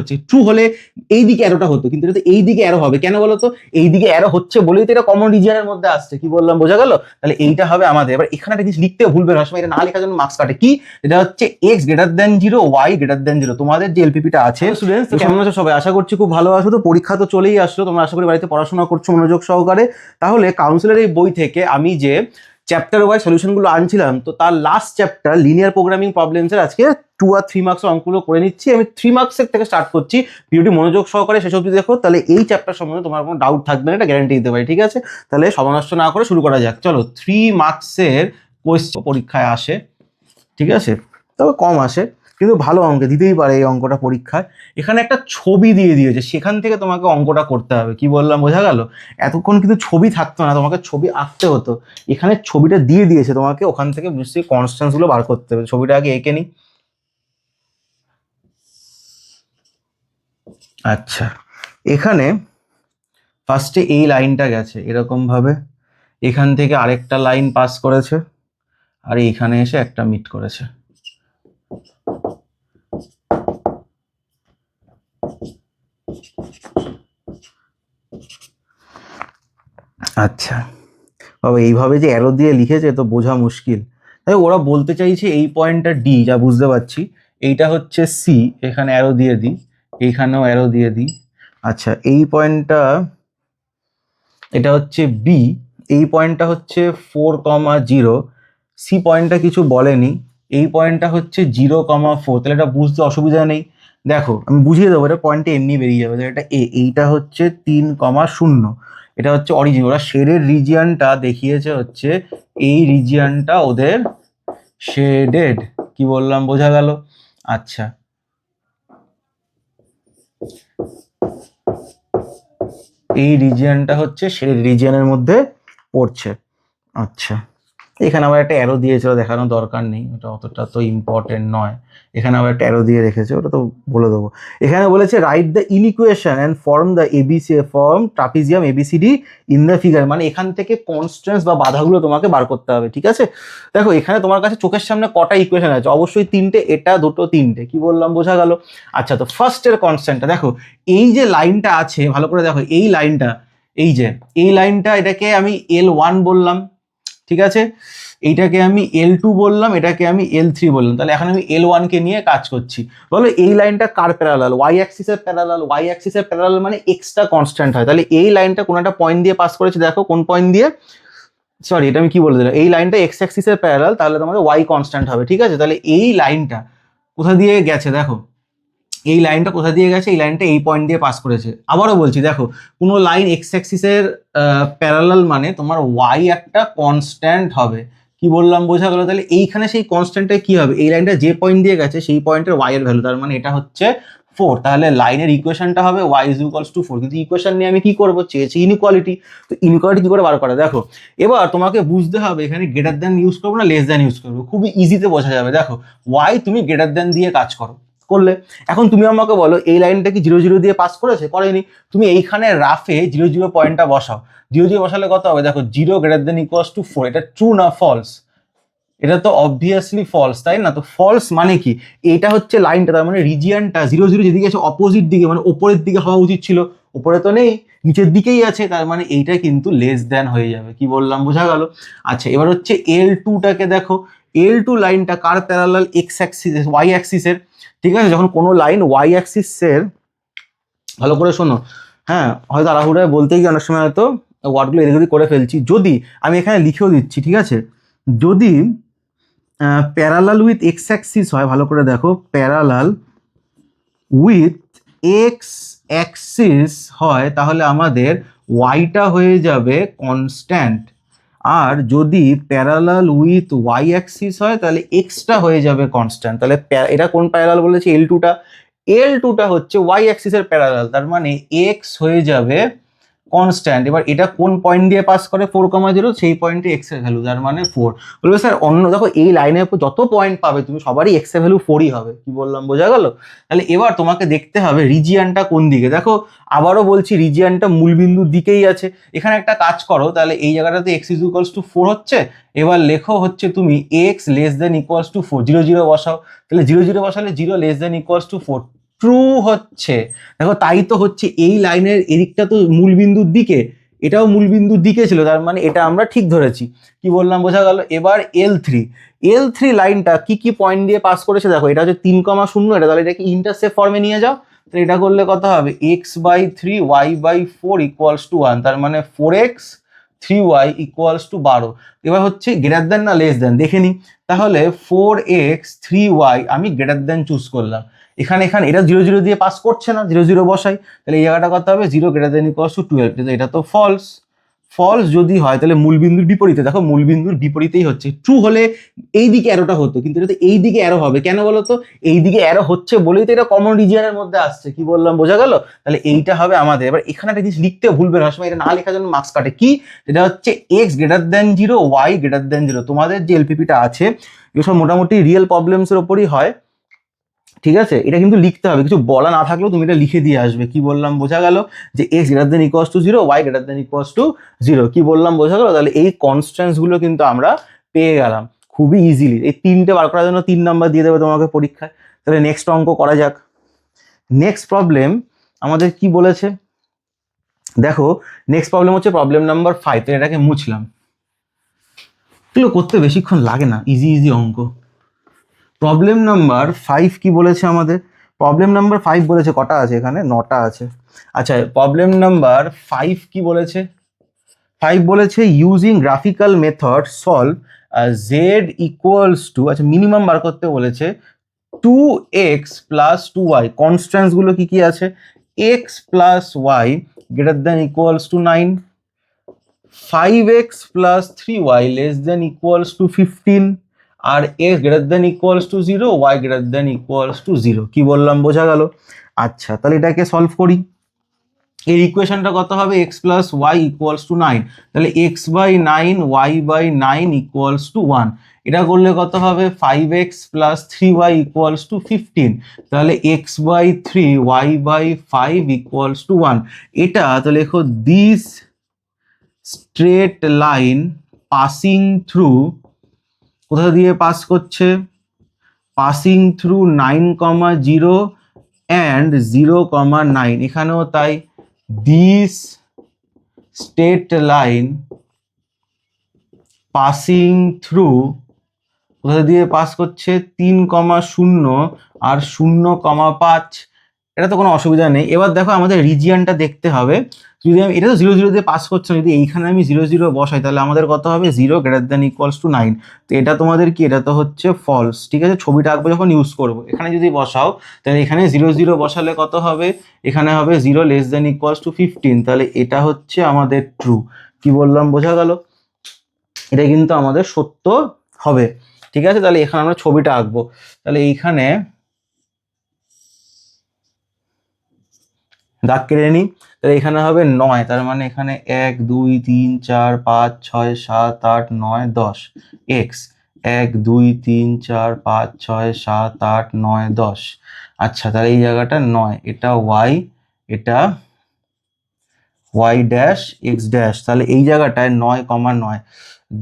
হচ্ছে ট্রু হলে এই দিকে অ্যারোটা হতো, কিন্তু এটা তো এই দিকে অ্যারো হবে কেন বলতো? এই দিকে অ্যারো হচ্ছে বলেই তো এটা কমন রিজিয়নের মধ্যে আসছে। কি বললাম বোঝা গেল? তাহলে এইটা হবে আমাদের। এবার এখানে একটা জিনিস লিখতে ভুলবে না, সময় এটা না লেখার জন্য মার্কস কাটে। কি? এটা হচ্ছে x greater than 0 y greater than 0। তোমাদের যে এলপিপিটা আছে স্টুডেন্টস, কেমন আছো সবাই? আশা করছি খুব ভালো আছো। তো পরীক্ষা তো চলেই আসলো, তোমরা আশা করি বাড়িতে পড়াশোনা করছো মনোযোগ সহকারে। তাহলে কাউন্সিলের এই বই থেকে আমি যে চ্যাপ্টার ওয়াইজ সলিউশনগুলো আনছিলাম, তো তার লাস্ট চ্যাপ্টার লিনিয়ার প্রোগ্রামিং প্রবলেমসের আজকে 2 আর 3 মার্কসের অঙ্কগুলো করে নিচ্ছি। আমি 3 মার্কসের থেকে স্টার্ট করছি। ভিডিওটি মনোযোগ সহকারে শেষ অবধি দেখো, তাহলে এই চ্যাপ্টার সম্বন্ধে তোমার কোনো ডাউট থাকবে না, এটা গ্যারান্টি দিতে পারি। ঠিক আছে, তাহলে সময় নষ্ট না করে শুরু করা যাক। চলো, 3 মার্কসের কোয়েশ্চেন পরীক্ষায় আসে, ঠিক আছে, তবে কম আসে, কিন্তু ভালো অঙ্ক দিতেই পারে এই অঙ্কটা পরীক্ষায়। এখানে একটা ছবি দিয়ে দিয়েছে, সেখান থেকে তোমাকে অঙ্কটা করতে হবে। কি বললাম বোঝা গেল? এতক্ষণ কিন্তু ছবি থাকতো না, তোমাকে ছবি আঁকতে হতো। এখানে ছবিটা দিয়ে দিয়েছে তোমাকে, ওখান থেকে নিশ্চয়ই কনস্ট্যান্স গুলো বার করতে হবে। ছবিটা আগে এঁকে নি। আচ্ছা, এখানে ফার্স্টে এই লাইনটা গেছে এরকম ভাবে, এখান থেকে আরেকটা লাইন পাস করেছে, আর এইখানে এসে একটা মিট করেছে। আচ্ছা বাবা, এইভাবে যে অ্যারো দিয়ে লিখেছে তো বোঝা মুশকিল। তাই ওরা বলতে চাইছে এই পয়েন্টটা ডি, যা বুঝতে পারছি। এইটা হচ্ছে সি, এখানে অ্যারো দিয়ে দিই, এইখানেও অ্যারো দিয়ে দিই। আচ্ছা, এই পয়েন্টটা, এটা হচ্ছে বি, এই পয়েন্টটা হচ্ছে 4,0। সি পয়েন্টটা কিছু বলেনি, এই পয়েন্টটা হচ্ছে 0,4। তাহলে এটা বুঝতে অসুবিধা নেই। দেখো আমি বুঝিয়ে দেবো, এটা পয়েন্টে এমনি বেরিয়ে যাবে। এটা এ, এইটা হচ্ছে 3,0। এটা হচ্ছে অরিজিন। ওরা শেডের রিজিয়নটা দেখিয়েছে হচ্ছে এই রিজিয়নটা ওদের শেডেড। কি বললাম বোঝা গেল? আচ্ছা, এই রিজিয়নটা হচ্ছে শেডেড রিজিয়নের মধ্যে পড়ছে। আচ্ছা, এখানে আবার একটা অ্যারো দিয়েছিল, দেখানোর দরকার নেই, ওটা অতটা তো ইম্পর্টেন্ট নয়। এখানে আবার একটা অ্যারো দিয়ে রেখেছে, ওটা তো বলে দেবো। এখানে বলেছে write the inequation and form the A B C form trapezium A B C D in the figure. মানে এখান থেকে কনস্ট্যান্টস বা বাধাগুলো তোমাকে বার করতে হবে। ঠিক আছে, দেখো এখানে তোমার কাছে চোখের সামনে কটা ইকুয়েশন আছে? অবশ্যই তিনটে, এটা দুটো, তিনটে। কি বললাম বোঝা গেল? আচ্ছা, তো ফার্স্টের কনস্ট্যান্টটা দেখো, এই যে লাইনটা আছে ভালো করে দেখো, এই লাইনটা, এই যে এই লাইনটা, এটাকে আমি L1 বললাম, ঠিক আছে, এইটাকে আমি L2 বললাম, এটাকে আমি L3 বললাম। তাহলে এখন আমি L1 কে নিয়ে কাজ করছি। বলো এই লাইনটা কার প্যারালাল? ওয়াই অ্যাক্সিসের প্যারালাল। ওয়াই অ্যাক্সিসের প্যারালাল মানে এক্সটা কনস্ট্যান্ট হয়। তাহলে এই লাইনটা কোন একটা পয়েন্ট দিয়ে পাস করেছে, দেখো কোন পয়েন্ট দিয়ে, সরি এটা আমি কি বলে দিলাম, এই লাইনটা এক্স অ্যাক্সিসের প্যারালাল, তাহলে তোমাদের ওয়াই কনস্ট্যান্ট হবে। ঠিক আছে, তাহলে এই লাইনটা কোথা দিয়ে গেছে দেখো, এই লাইনটা কোথা দিয়ে গেছে? এই লাইনটা এই পয়েন্ট দিয়ে পাস করেছে। আবারও বলছি, দেখো কোনো লাইন এক্স অ্যাক্সিসের প্যারালাল মানে তোমার ওয়াই একটা কনস্ট্যান্ট হবে। কি বললাম বোঝা গেল? তাহলে এইখানে সেই কনস্ট্যান্টটা কি হবে? এই লাইনটা যে পয়েন্ট দিয়ে গেছে সেই পয়েন্টের ওয়াই এর ভ্যালু, তার মানে এটা হচ্ছে 4। তাহলে লাইনের ইকুয়েশনটা হবে y ইজ ইকুয়ালস টু 4। কিন্তু ইকুয়েশন নিয়ে আমি কি করবো? চেয়েছি ইনইকুয়ালিটি। তো ইনইকুয়ালিটি কি করে বার করা? দেখো এবার তোমাকে বুঝতে হবে এখানে গ্রেটার দ্যান ইউজ করবো না লেস দ্যান ইউজ করবো। খুবই ইজিতে বোঝা যাবে। দেখো y তুমি গ্রেটার দ্যান দিয়ে কাজ করো, করলে এখন তুমি আমাকে বলো এই লাইনটা কি 0,0 দিয়ে পাস করেছে? করেনি। তুমি এইখানে রাফে 0,0 পয়েন্টটা বসাও। 0,0 বসালে কত হবে? দেখো 0 গ্রেটার দেন ইকুয়ালস টু 4। এটা ট্রু না ফলস? এটা তো অবভিয়াসলি ফলস, তাই না? তো ফলস মানে কি? এটা হচ্ছে লাইনটা, তার মানে রিজিয়নটা 0,0 যেদিকে আছে অপোজিট দিকে, মানে ওপরের দিকে হওয়া উচিত ছিল, ওপরে তো নেই, নিচের দিকেই আছে, তার মানে এইটা কিন্তু লেস দ্যান হয়ে যাবে। কি বললাম বোঝা গেল? আচ্ছা, এবার হচ্ছে L2টাকে দেখো, L2 লাইনটা কার প্যারালাল? এক্স অ্যাক্সিস, ওয়াই অ্যাক্সিসের। ঠিক আছে, যখন কোনো লাইন ওয়াই অ্যাক্সিসের, ভালো করে শোনো, হ্যাঁ হয়তো তাড়াহুড়ায় বলতে গিয়ে অনেক সময় হয়তো ওয়ার্ডগুলো এদিক ওদিক করে ফেলছি। যদি আমি এখানে লিখেও দিচ্ছি, ঠিক আছে, যদি প্যারালাল উইথ এক্স অ্যাক্সিস হয়, ভালো করে দেখো, প্যারালাল উইথ এক্স অ্যাক্সিস হয়, তাহলে আমাদের ওয়াইটা হয়ে যাবে কনস্ট্যান্ট। আর যদি প্যারালাল উইথ ওয়াই অ্যাক্সিস হয় তাহলে এক্সটা হয়ে যাবে কনস্ট্যান্ট। তাহলে এটা কোন প্যারালাল বলেছে? L2টা। L2টা হচ্ছে ওয়াই অ্যাক্সিসের প্যারালাল, তার মানে এক্স হয়ে যাবে কনস্ট্যান্ট। এবার এটা কোন পয়েন্ট দিয়ে পাস করে? 4,0, সেই পয়েন্টে এক্স এর ভ্যালু, তার মানে 4। বলবে স্যার অন্য, দেখো এই লাইনের উপর যত পয়েন্ট পাবে তুমি সবারই এক্স এর ভ্যালু 4ই হবে। কি বললাম বোঝা গেল? তাহলে এবার তোমাকে দেখতে হবে রিজিয়নটা কোন দিকে। দেখো আবারও বলছি, রিজিয়নটা মূলবিন্দুর দিকেই আছে। এখানে একটা কাজ করো, তাহলে এই জায়গাটাতে এক্স ইজ ইকুয়ালস টু 4 হচ্ছে। এবার লেখো হচ্ছে তুমি x less than equals to 4, 0,0 বসাও। তাহলে 0,0 বসালে 0 less than equals to 4, true হচ্ছে। দেখো তাই তো হচ্ছে, এই লাইনের এদিকটা তো মূলবিন্দুর দিকে, এটাও মূলবিন্দুর দিকে ছিল, তার মানে এটা আমরা ঠিক ধরেছি। কি বললাম বোঝা গেল? এবার এল থ্রি লাইনটা কি কি পয়েন্ট দিয়ে পাস করেছে দেখো, এটা হচ্ছে 3,0, এটা তাহলে এটাকে ইন্টারসেপ্ট ফর্মে নিয়ে যাও। তো এটা করলে কত হবে, x/3 y/4 = 1, তার মানে 4x 3y = 12। এবার হচ্ছে গ্রেটার দেন না লেস দেন দেখে নি। তাহলে 4x 3y আমি গ্রেটার দেন চুজ করলাম। এখানে এটা 0 0 দিয়ে পাস করছে না, 0 0 বসাই, তাহলে এই জায়গাটা কত হবে, 0 > 12। কিন্তু এটা তো ফলস যদি হয় তাহলে মূলবিন্দুর বিপরীতে, দেখো মূলবিন্দুর বিপরীতেই হচ্ছে। ট্রু হলে এই দিকে অ্যারোটা হতো, কিন্তু এটা তো এই দিকে অ্যারো হবে, কেন বলো তো? এই দিকে অ্যারো হচ্ছে বলেই তো এটা কমন রিজিয়নের মধ্যে আসছে। কি বললাম বোঝা গেল? তাহলে এইটা হবে আমাদের। এবার এখানে একটা জিনিস লিখতে ভুলবে না, সময় এটা না লেখার জন্য মার্কস কাটে। কি? এটা হচ্ছে x > 0 y > 0। তোমাদের যে এলপিপিটা আছে এসব মোটামুটি রিয়েল প্রবলেমস এর উপরই হয়, ঠিক আছে? এটা কিন্তু লিখতে হবে, কিছু বলা না থাকলেও তুমি এটা লিখে দিয়ে আসবে। কি বললাম বোঝা গেল? যে x > 0 y > 0। কি বললাম বোঝা গেল? তাহলে এই কনস্ট্যান্টস গুলো কিন্তু আমরা পেয়ে গেলাম খুবই ইজিলি। এই 3টে বার করার জন্য 3 নাম্বার দিয়ে দেবে তোমাকে পরীক্ষায়। তাহলে নেক্সট অঙ্ক করা যাক। নেক্সট প্রবলেম আমাদের কি বলেছে দেখো, নেক্সট প্রবলেম হচ্ছে প্রবলেম নাম্বার 5। তো এটাকে মুছলাম, এগুলো করতে বেশিক্ষণ লাগে না, ইজি অঙ্ক। প্রবলেম নাম্বার 5 কি বলেছে আমাদের? প্রবলেম নাম্বার 5 বলেছে কটা আছে এখানে, 9টা আছে। আচ্ছা, প্রবলেম নাম্বার 5 কি বলেছে? 5 বলেছে using graphical method solve z = আচ্ছা মিনিমাম বার করতে বলেছে 2x + 2y। কনস্ট্যান্টস গুলো কি কি আছে? x + y > 9, 5x + 3y <= 15, আর x > 0 y > 0। কি বললাম বোঝা গেল? আচ্ছা তাহলে এটাকে সলভ করি। এর ইকুয়েশনটা কত হবে, x + y = 9, তাহলে x/9 y/9 = 1। এটা করলে কত হবে, 5x + 3y = 15, তাহলে x/3 y/5 = 1। এটা তাহলে লেখো this straight line passing through, কোথা দিয়ে পাস করছে, পাসিং থ্রু 9, 0 অ্যান্ড 0, 9। এখানেও তাই, this straight line passing through, কোথা দিয়ে পাস করছে, 3, 0 আর 0, 5। এটা তো কোনো অসুবিধা নেই। এবার দেখো আমাদের রিজিয়নটা দেখতে হবে। যদি আমি এটা তো 0 0 দিয়ে পাস করছে না, যদি এইখানে আমি 0 0 বসাই তাহলে আমাদের কত হবে, 0 > 9। তো এটা তোমাদের কি, এটা তো হচ্ছে ফলস, ঠিক আছে? ছবিটা আঁকবো যখন ইউজ করবো, এখানে যদি বসাও তাহলে এখানে 0 0 বসালে কত হবে, এখানে হবে 0 <= 15, তাহলে এটা হচ্ছে আমাদের ট্রু। কি বললাম বোঝা গেল? এটা কিন্তু আমাদের সত্য হবে, ঠিক আছে? তাহলে এখানে আমরা ছবিটা আঁকবো। তাহলে এইখানে দাগ কেটে নিই। তাহলে এখানে হবে 9, তার মানে এখানে 1 2 3 4 5 6 7 8 9 10 x 1 2 3 4 5 6 7 8 9 10। আচ্ছা তাহলে এই জায়গাটা 9, এটা y, এটা y ড্যাশ x ড্যাশ। তাহলে এই জায়গাটায় 9, 9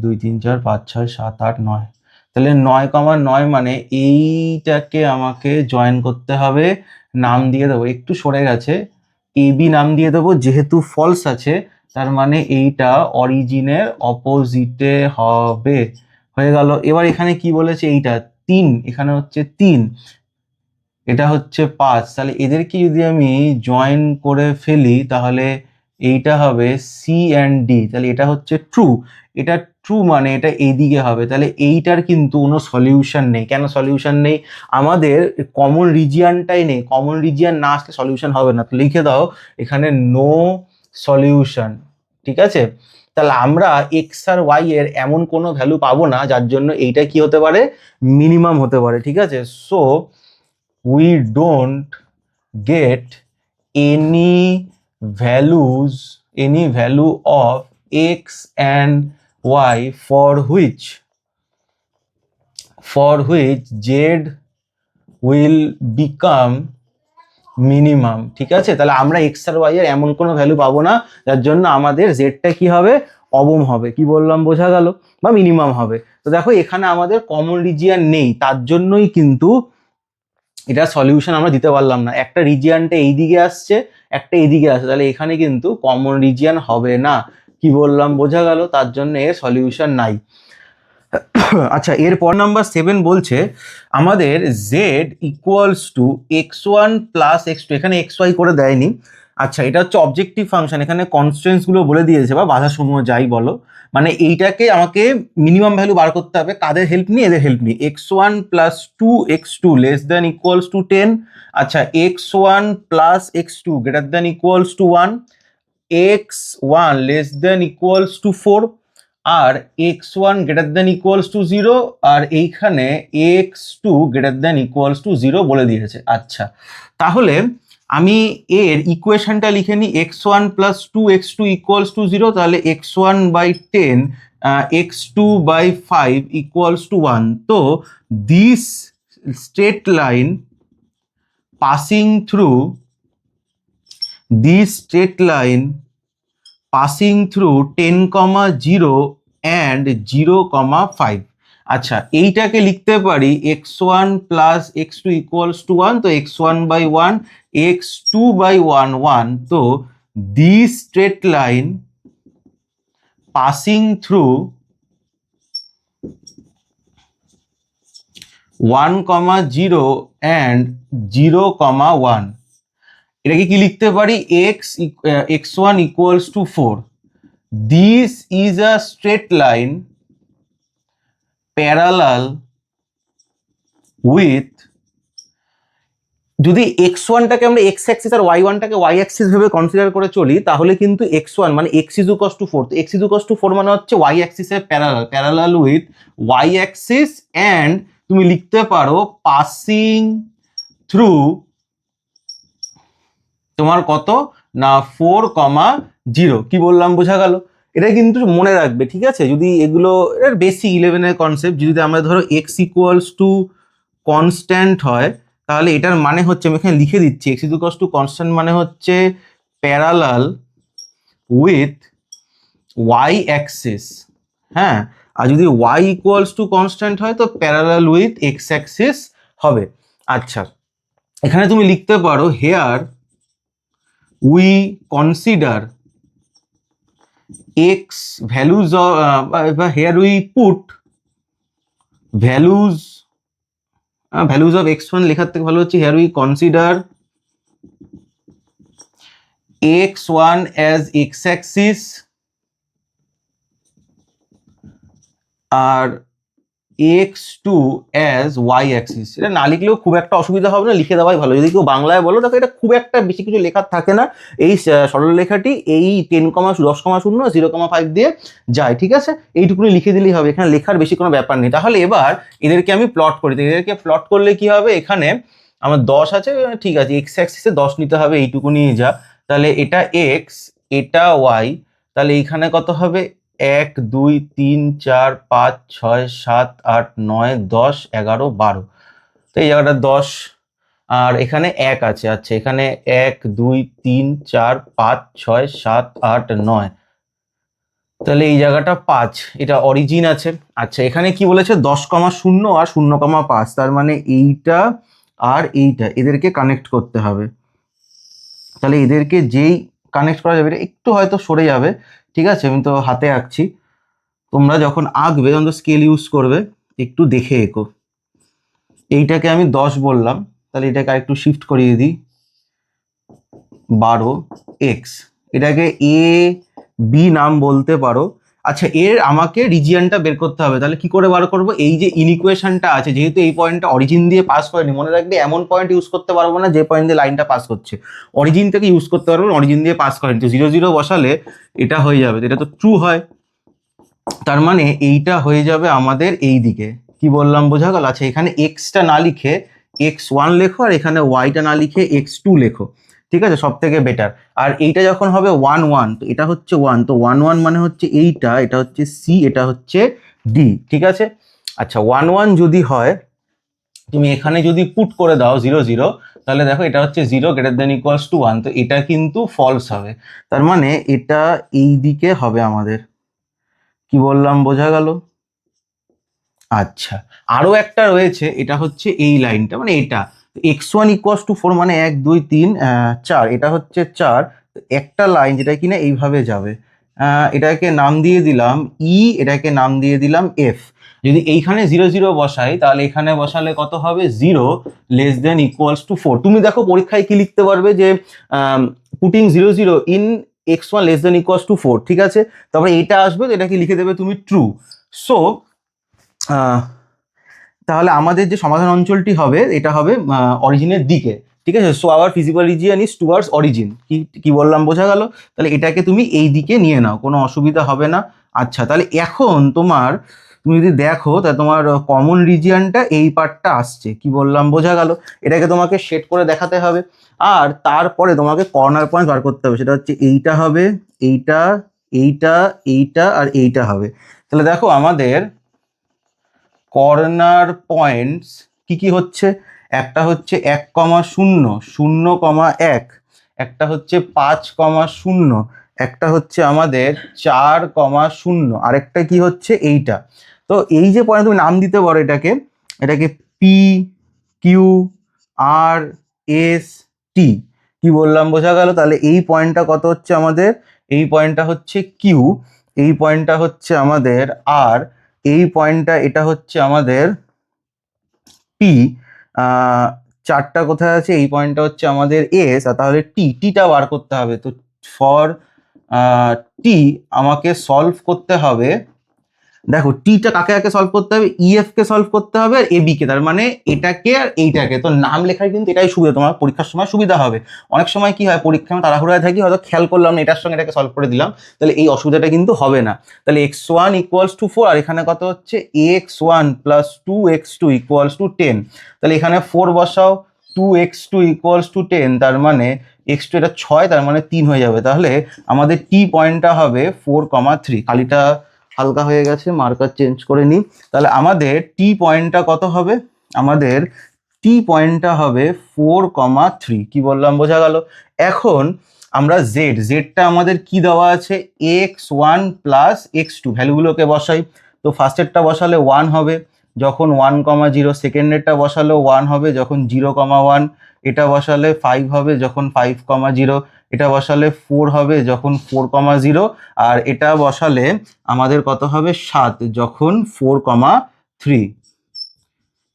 2 3 4 5 6 7 8 9। তাহলে 9, 9 মানে এইটাকে আমাকে জয়েন করতে হবে। নাম দিয়ে দেবো, একটু সরে গেছে, AB নাম দিয়ে দেবো, যেহেতু ফলস আছে তার মানে এইটা অরিজিনের অপোজিটে হবে। হয়ে গেল। এবার এখানে কি বলেছে, এইটা 3, এখানে হচ্ছে 3, এটা হচ্ছে 5। তাহলে এদেরকে যদি আমি জয়েন করে ফেলি তাহলে এইটা হবে সি অ্যান্ড ডি। তাহলে এটা হচ্ছে ট্রু, এটা ট্রু মানে এটা এইদিকে হবে। তাহলে এইটার কিন্তু কোনো সলিউশন নেই। কেন সলিউশন নেই? আমাদের কমন রিজিয়ানটাই নেই, কমন রিজিয়ান না আসলে সলিউশন হবে না। তো লিখে দাও এখানে নো সলিউশন, ঠিক আছে? তাহলে আমরা এক্স আর ওয়াই এর এমন কোনো ভ্যালু পাবো না যার জন্য এইটা কি হতে পারে, মিনিমাম হতে পারে, ঠিক আছে? So we don't get any value of x and y for which z will become minimum, ঠিক আছে? তাহলে আমরা এক্স আর ওয়াই এর এমন কোনো ভ্যালু পাবো না যার জন্য আমাদের জেডটা কি হবে, অবম হবে। কি বললাম বোঝা গেল? বা মিনিমাম হবে। তো দেখো এখানে আমাদের কমন রিজিয়ান নেই, তার জন্যই কিন্তু এটা সলিউশন আমরা দিতে পারলাম না, একটা রিজিয়ানটা এই দিকে আসছে, একটা এইদিকে আসছে, তাহলে এখানে কিন্তু কমন রিজিয়ান হবে না। কি বললাম বোঝা গেল? তার জন্য এর সলিউশন নাই। আচ্ছা, এরপর নাম্বার 7 বলছে আমাদের Z equals to x1 plus x2, এখানে xy করে দেয়নি। আচ্ছা, এটা হচ্ছে অবজেক্টিভ ফাংশন, এখানে কনস্ট্রেন্টস গুলো বলে দিয়েছে বা বাধাসমূহ যাই বলো, মানে এইটাকে আমাকে মিনিমাম ভ্যালু বার করতে হবে। কাদের হেল্প নিয়ে? এদের হেল্প নিয়ে। x1 plus 2x2 less than equals to 10। আচ্ছা, x1 plus x2 greater than equals to 1, x1 less than equals to 4, আর x1 greater than equals to 0, আর এইখানে x2 greater than equals to 0 বলে দিয়েছে। আচ্ছা, তাহলে আমি এর ইকুয়েশনটা লিখে নিই, x1 plus 2x2 equals to 0, তাহলে x1 by 10 x2 by 5 equals to 1। তো this straight line passing through passing through 10, 0 and 0, 5। আচ্ছা, এইটাকে লিখতে পারি x1 plus x2 equals to 1, তো x1 বাই 1, x2 বাই 1, 1। তো this straight line passing through 1, 0 and 0, 1, এটাকে কি লিখতে পারি? x1 equals to 4. This is a straight line parallel with, যদি x1টাকে আমরা x অ্যাক্সিস আর y1টাকে y অ্যাক্সিস ভেবে কনসিডার করে চলি, তাহলে কিন্তু x1 মানে x is equals to 4, তো x is equals to 4 মানে হচ্ছে y অ্যাক্সিসের parallel with y axis, and তুমি লিখতে পারো পাসিং থ্রু তোমার কত না 4, 0। কি বললাম বোঝা গেল? এটা কিন্তু মনে রাখবে, ঠিক আছে? যদি এগুলো এর বেসিক 11-এর কনসেপ্ট, যদি আমরা ধরো x ইকুয়ালস টু কনস্ট্যান্ট হয়, তাহলে এটার মানে হচ্ছে, আমি এখানে লিখে দিচ্ছি, x ইকুয়ালস টু কনস্ট্যান্ট মানে হচ্ছে প্যারালাল উইথ y অ্যাক্সিস, হ্যাঁ। আর যদি y ইকুয়ালস টু কনস্ট্যান্ট হয় তো প্যারালাল উইথ x অ্যাক্সিস হবে। আচ্ছা, এখানে তুমি লিখতে পারো hair we consider x values of here we put values of x1 লেখার থেকে ভালো হচ্ছে here we consider x1 as x axis R x2 as y axis। এটা না লিখলেও খুব একটা অসুবিধা হবে না, লিখে দেওয়াই ভালো। যদি কেউ বাংলায় বলো তাকে এটা খুব একটা বেশি কিছু লেখার থাকে না, এই সরলরেখাটি এই 10, 10, 0, 0,5 দিয়ে যায়, ঠিক আছে? এইটুকুনি লিখে দিলেই হবে, এখানে লেখার বেশি কোনো ব্যাপার নেই। তাহলে এবার এদেরকে আমি প্লট করি, এদেরকে প্লট করলে কি হবে? এখানে আমার 10 আছে, ঠিক আছে, এক্স অ্যাক্সিসে 10 নিতে হবে, এইটুকুনি যা। তাহলে এটা এক্স, এটা ওয়াই, তাহলে এইখানে কত হবে? 1, 2, 3, 4, 5, 6, 7, 8, 9, 10, 11, 12। তো এই জায়গাটা 10, আর এখানে 1 আছে। আচ্ছা, এখানে 1, 2, 3, 4, 5, 6, 7, 8, 9, তাহলে এই জায়গাটা 5, এটা অরিজিন আছে। আচ্ছা, এখানে কি বলেছে? 10, 0 আর 0, 5, তার মানে এইটা আর এইটা এদেরকে কানেক্ট করতে হবে। তাহলে এদেরকে যেই কানেক্ট করা যাবে, এটা একটু হয়তো সরে যাবে, ঠিক আছে? আমি তো হাতে আঁকছি, তোমরা যখন আঁকবে তখন তো স্কেল ইউজ করবে, একটু দেখে এঁকো। এইটাকে আমি 10 বললাম, তাহলে এটাকে আরেকটু শিফট করিয়ে দিই, 12x, এটাকে এ বি নাম বলতে পারো। আচ্ছা, এর আমাকে রিজিয়নটা বের করতে হবে, তাহলে কি করে বার করবো? এই যে ইনইকুয়েশনটা আছে, যেহেতু এই পয়েন্টটা অরিজিন দিয়ে পাস করেনি, মনে রাখবে এমন পয়েন্ট ইউজ করতে পারবো না যে পয়েন্ট দিয়ে লাইনটা পাস করছে, অরিজিনটাকে ইউজ করতে পারবো, অরিজিন দিয়ে পাস করেনি। তো 0, 0 বসালে এটা হয়ে যাবে, এটা তো ট্রু হয়, তার মানে এইটা হয়ে যাবে আমাদের এই দিকে। কি বললাম বোঝা গেল? আচ্ছা, এখানে এক্সটা না লিখে x1 লেখো, আর এখানে ওয়াইটা না লিখে x2 লেখো, ঠিক আছে? সব থেকে বেটার। আর এইটা যখন হবে 1, 1, তো এটা হচ্ছে 1, তো 1, 1 মানে হচ্ছে এইটা, এটা হচ্ছে সি, এটা হচ্ছে ডি, ঠিক আছে? আচ্ছা, 1, 1 যদি হয়, তুমি এখানে যদি পুট করে দাও 0, 0, তাহলে দেখো এটা হচ্ছে 0 গ্রেটার দেন ইকুয়ালস টু 1, তো এটা কিন্তু ফলস হবে, তার মানে এটা এই দিকে হবে আমাদের। কি বললাম বোঝা গেল? আচ্ছা, আরো একটা রয়েছে, এটা হচ্ছে এই লাইনটা, মানে এটা x1 ইকুয়ালস টু 4 মানে 1 2 3 4, এটা হচ্ছে 4। একটা লাইন যেটা কিনা এইভাবে যাবে, এটাকে নাম দিয়ে দিলাম ই, এটাকে নাম দিয়ে দিলাম এফ। যদি এইখানে 0 0 বসাই তাহলে এখানে বসালে কত হবে, 0 লেস দেন ইকুয়ালস টু 4। তুমি দেখো পরীক্ষায় কি লিখতে পারবে যে putting 0 0 in x1 less than equals to 4, ঠিক আছে। তারপরে এটা আসবে, তো এটাকে লিখে দেবে তুমি ট্রু। সো তাহলে আমাদের যে সমাধান অঞ্চলটি হবে এটা হবে অরিজিনের দিকে, ঠিক আছে। So our physical region is towards origin. কি কি বললাম বোঝা গেল? তাহলে এটাকে তুমি এই দিকে নিয়ে নাও, কোনো অসুবিধা হবে না। আচ্ছা, তাহলে এখন তুমি যদি দেখো তাহলে তোমার কমন রিজিয়নটা এই পার্টটা আসছে, কি বললাম বোঝা গেল? এটাকে তোমাকে সেট করে দেখাতে হবে, আর তারপরে তোমাকে কর্নার পয়েন্ট বার করতে হবে। সেটা হচ্ছে এইটা হবে, এইটা, এইটা, এইটা আর এইটা হবে। তাহলে দেখো আমাদের কর্নার পয়েন্টস কি কি হচ্ছে, একটা হচ্ছে 1,0 0,1, একটা হচ্ছে 5,0, একটা হচ্ছে আমাদের 4,0, আরেকটা কি হচ্ছে এইটা। তো এই যে পয়েন্ট তুমি নাম দিতে পারো এটাকে, এটাকে P Q R S T. কি বললাম বোঝা গেল? তাহলে এই পয়েন্টটা কত হচ্ছে আমাদের, এই পয়েন্টটা হচ্ছে কিউ, এই পয়েন্টটা হচ্ছে আমাদের আর, এই পয়েন্টটা এটা হচ্ছে আমাদের পি, চারটা কোথায় আছে, এই পয়েন্টটা হচ্ছে আমাদের এস, আর তাহলে টিটা বার করতে হবে। তো ফর টি আমাকে সলভ করতে হবে, দেখো টিটা কাকে কাকে সলভ করতে হবে, ইএফ কে সলভ করতে হবে আর এবি কে, তার মানে এটাকে আর এইটাকে। তো নাম লেখার কিন্তু এটাই সুবিধা, তোমার পরীক্ষার সময় সুবিধা হবে। অনেক সময় কি হয়, পরীক্ষা আমি তাড়াহুড়ায় থাকি, হয়তো খেয়াল করলাম না এটার সঙ্গে এটাকে সলভ করে দিলাম, তাহলে এই অসুবিধাটা কিন্তু হবে না। তাহলে x1 ইকুয়ালস টু 4, আর এখানে কত হচ্ছে x1 plus 2x2 equals to 10। তাহলে এখানে 4 বসাও, 2x2 ইকুয়ালস টু 10, তার মানে x2 এটা 6, তার মানে 3 হয়ে যাবে। তাহলে আমাদের টি পয়েন্টটা হবে 4,3। কালিটা হালকা হয়ে গেছে, মার্কার চেঞ্জ করে নিই। তাহলে আমাদের টি পয়েন্টটা কত হবে, আমাদের টি পয়েন্টটা হবে 4,3। কি বললাম বোঝা গেল? এখন আমরা জেডটা আমাদের কি দেওয়া আছে, x1 প্লাস x2, ভ্যালুগুলোকে বসাই। তো ফার্স্টেরটা বসালে 1 হবে, যখন 1,0, সেকেন্ডেরটা বসালেও 1 হবে, যখন 0,1, এটা বসালে 5 হবে, যখন 5,0, এটা বসালে 4 হবে, যখন 4,0, আর এটা বসালে আমাদের কত হবে, 7, যখন 4,3।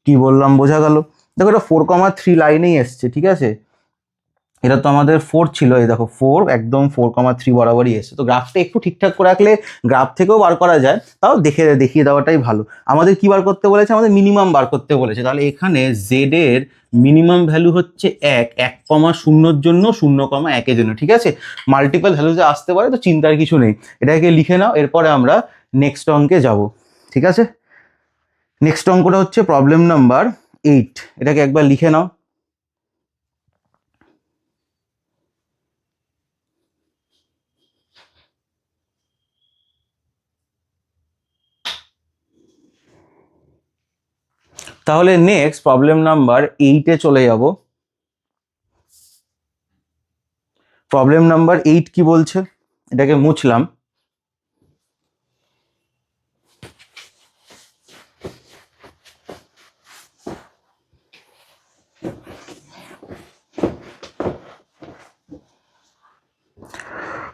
কি বললাম বোঝা গেল? দেখো এটা 4,3 লাইনেই এসছে, ঠিক আছে। এটা তো আমাদের 4 ছিল, এই দেখো 4 একদম 4,3 বরাবরই এসছে। তো গ্রাফটা একটু ঠিকঠাক করে রাখলে গ্রাফ থেকেও বার করা যায়, তাও দেখিয়ে দেওয়াটাই ভালো। আমাদের কি বার করতে বলেছে, আমাদের মিনিমাম বার করতে বলেছে। তাহলে এখানে জেড এর মিনিমাম ভ্যালু হচ্ছে 1,0 জন্য, 0,1 জন্য, ঠিক আছে। মাল্টিপল ভ্যালুজে আসতে পারে, তো চিন্তার কিছু নেই। এটাকে লিখে নাও, এরপরে আমরা নেক্সট অঙ্কে যাব, ঠিক আছে। নেক্সট অঙ্কটা হচ্ছে প্রবলেম নাম্বার 8, এটাকে একবার লিখে নাও। তাহলে নেক্সট প্রবলেম নাম্বার 8-এ চলে যাব। প্রবলেম নাম্বার 8 কি বলছে, এটাকে মুছলাম।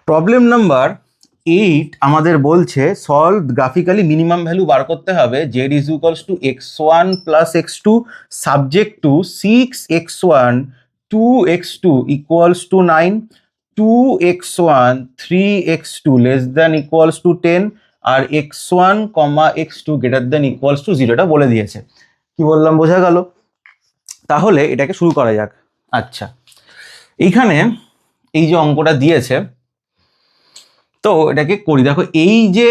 প্রবলেম নাম্বার 8 আমাদের বলছে সলভ গ্রাফিক্যালি মিনিমাম ভ্যালু বার করতে হবে, Z is equals to x1 plus x2 subject to 6x1 2x2 equals to 9, 2x1 3x2 less than equals to 10, আর x1, x2 greater than equals to 0, এটা বলে দিয়েছে। কি বললাম বোঝা গেল? তাহলে এটাকে শুরু করা যাক। আচ্ছা, এইখানে এই যে অঙ্কটা দিয়েছে, তো এটাকে করি। দেখো এই যে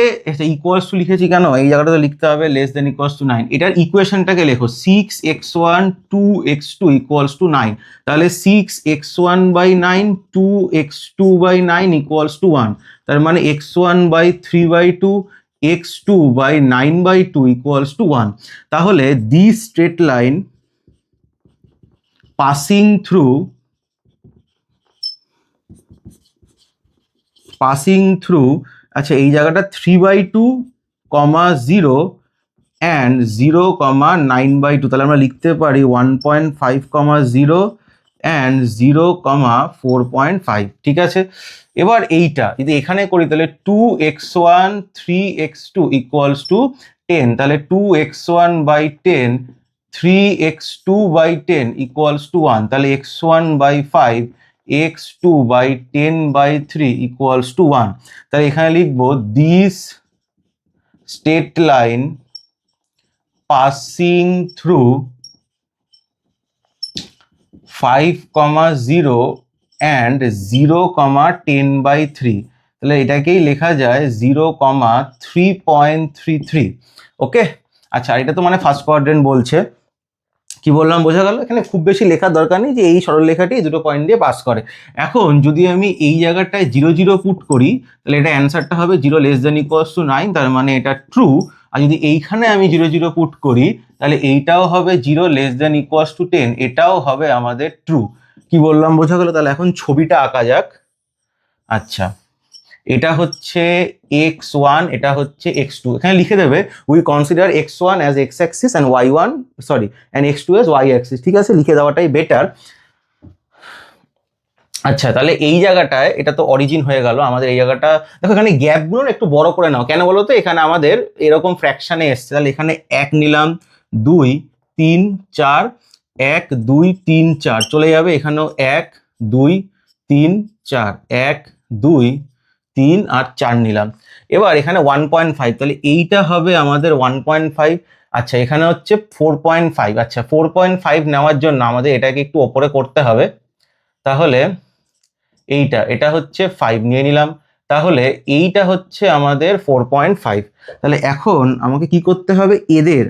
ইকুয়ালস টু লিখেছি কেন, এই জায়গাটাতে লিখতে হবে লেস দেন ইকুয়ালস টু 9। এটার ইকুয়েশনটাকে লেখো 6x1 2x2 ইকুয়ালস টু 9। তাহলে 6x1 by 9 2x2 by 9 equals to 1। তার মানে x1 by 3 by 2 x2 by 9 by 2 equals to 1। তাহলে this straight line passing through আচ্ছা এই জায়গাটা 3/2, 0 অ্যান্ড 0,9/2, তাহলে আমরা লিখতে পারি 1.5,0 অ্যান্ড 0,4.5। ঠিক আছে, এবার এইটা যদি এখানে করি তাহলে 2x1 3x2 ইকুয়ালস টু 10, তাহলে 2x1/10 3x2/10 ইকুয়ালস টু 1, তাহলে x1/5 x2/10/3 ইকুয়ালস টু 1। তাহলে এখানে লিখবো this state line passing through 5,0 and 0,10/3, তাহলে এটাকেই লেখা যায় 0,3.33। ওকে, আচ্ছা এটা তো মানে ফার্স্ট কোয়াড্রেন্ট বলছে, কি বললাম বোঝা গেল? এখানে খুব বেশি লেখার দরকার নেই যে এই সরলরেখাটি দুটো পয়েন্ট দিয়ে পাস করে। এখন যদি আমি এই জায়গাটায় 0 0 পুট করি তাহলে এটা অ্যান্সারটা হবে 0< <9, তার মানে এটা ট্রু। আর যদি এইখানে আমি 0 0 পুট করি তাহলে এইটাও হবে 0< <10, এটাও হবে আমাদের ট্রু। কি বললাম বোঝা গেল? তাহলে এখন ছবিটা আঁকা যাক। আচ্ছা, এটা হচ্ছে x1, এটা হচ্ছে x2, এখানে লিখে দেবে we consider x1 as x Axis and y1 sorry and x2 as y Axis. ঠিক আছে, লিখে দেওয়াটাই বেটার। আচ্ছা, তাহলে এই জায়গাটায় এটা তো অরিজিন হয়ে গেল আমাদের। এই জায়গাটা দেখো, এখানে গ্যাপগুলো একটু বড় করে নাও, কেন বলো তো? এখানে আমাদের এরকম ফ্র্যাকশনে এসছে, তাহলে এখানে 1 নিলাম, 2 3 4, 1 2 3 4 চলে যাবে, এখানেও 1 2 3 4, 1 2 3 আর 4 নিলাম। এবার এখানে 1.5, তাহলে এইটা হবে আমাদের 1.5। আচ্ছা, এখানে হচ্ছে 4.5। আচ্ছা, 4.5 নেওয়ার জন্য আমাদের এটাকে একটু ওপরে করতে হবে, তাহলে এটা হচ্ছে 5 নিয়ে নিলাম, তাহলে এইটা হচ্ছে আমাদের 4.5। তাহলে এখন আমাকে কি করতে হবে? এদের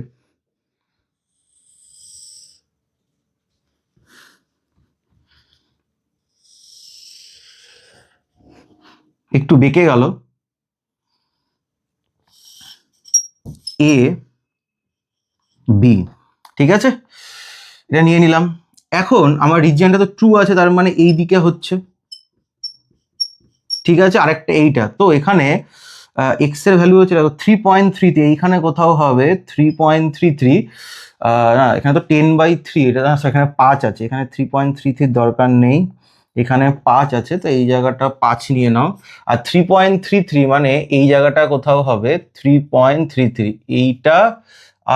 একটু বেঁকে গেল, এ বি, ঠিক আছে, এটা নিয়ে নিলাম। এখন আমার রিজিয়নটা তো ট্রু আছে, তার মানে এই দিকে হচ্ছে, ঠিক আছে। আরেকটা এইটা তো এখানে এক্স এর ভ্যালু হচ্ছে 3.33, এইখানে কোথাও হবে 3.33। না, এখানে তো 10/3, এটা না, এখানে 5 আছে, এখানে 3.33 দরকার নেই, এখানে 5 আছে, তো এই জায়গাটা 5 নিয়ে নাও। আর 3.33 মানে এই জায়গাটা কোথাও হবে 3.33, এইটা